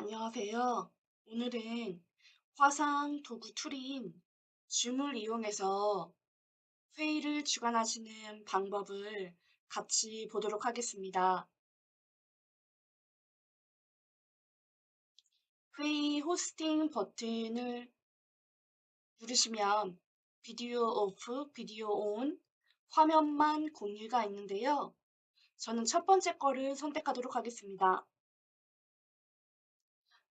안녕하세요. 오늘은 화상 도구 툴인 줌을 이용해서 회의를 주관하시는 방법을 같이 보도록 하겠습니다. 회의 호스팅 버튼을 누르시면 비디오 오프, 비디오 온, 화면만 공유가 있는데요. 저는 첫 번째 거를 선택하도록 하겠습니다.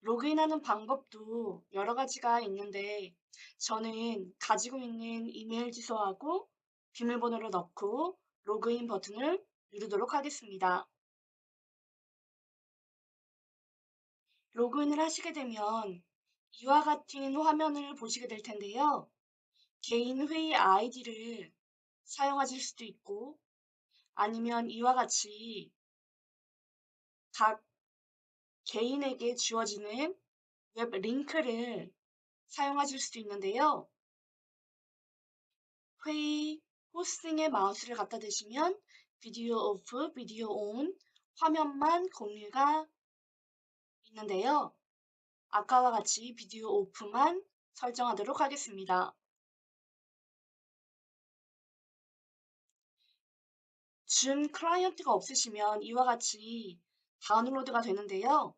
로그인하는 방법도 여러 가지가 있는데 저는 가지고 있는 이메일 주소하고 비밀번호를 넣고 로그인 버튼을 누르도록 하겠습니다. 로그인을 하시게 되면 이와 같은 화면을 보시게 될 텐데요. 개인 회의 아이디를 사용하실 수도 있고 아니면 이와 같이 각 개인에게 주어지는 웹 링크를 사용하실 수도 있는데요. 회의 호스팅에 마우스를 갖다 대시면 비디오 오프, 비디오 온, 화면만 공유가 있는데요. 아까와 같이 비디오 오프만 설정하도록 하겠습니다. 줌 클라이언트가 없으시면 이와 같이 다운로드가 되는데요.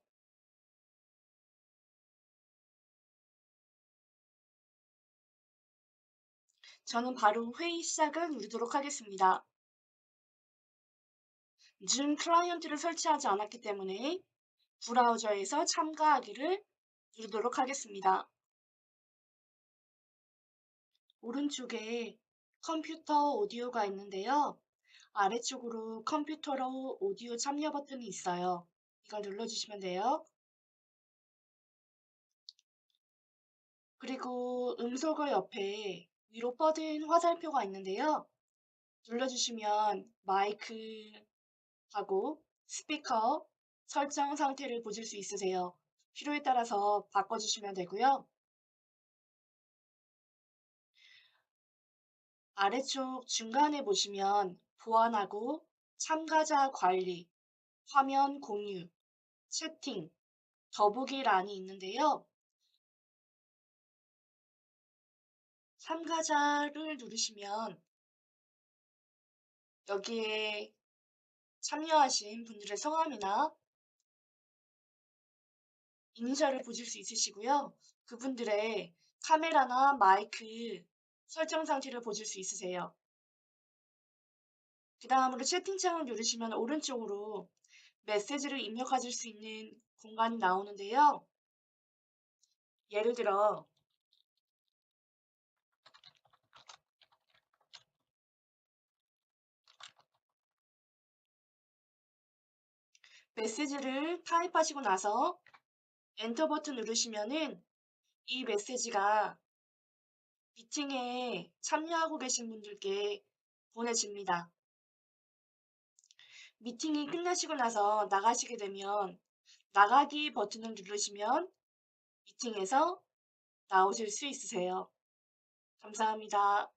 저는 바로 회의 시작을 누르도록 하겠습니다. 줌 클라이언트를 설치하지 않았기 때문에 브라우저에서 참가하기를 누르도록 하겠습니다. 오른쪽에 컴퓨터 오디오가 있는데요. 아래쪽으로 컴퓨터로 오디오 참여 버튼이 있어요. 이걸 눌러주시면 돼요. 그리고 음소거 옆에 위로 뻗은 화살표가 있는데요. 눌러주시면 마이크하고 스피커 설정 상태를 보실 수 있으세요. 필요에 따라서 바꿔주시면 되고요. 아래쪽 중간에 보시면 보안하고 참가자 관리, 화면 공유, 채팅, 더보기란이 있는데요. 참가자를 누르시면 여기에 참여하신 분들의 성함이나 이니셜을 보실 수 있으시고요. 그분들의 카메라나 마이크 설정 상태를 보실 수 있으세요. 그 다음으로 채팅창을 누르시면 오른쪽으로 메시지를 입력하실 수 있는 공간이 나오는데요. 예를 들어 메시지를 타입하시고 나서 엔터 버튼 누르시면은 이 메시지가 미팅에 참여하고 계신 분들께 보내집니다. 미팅이 끝나시고 나서 나가시게 되면 나가기 버튼을 누르시면 미팅에서 나오실 수 있으세요. 감사합니다.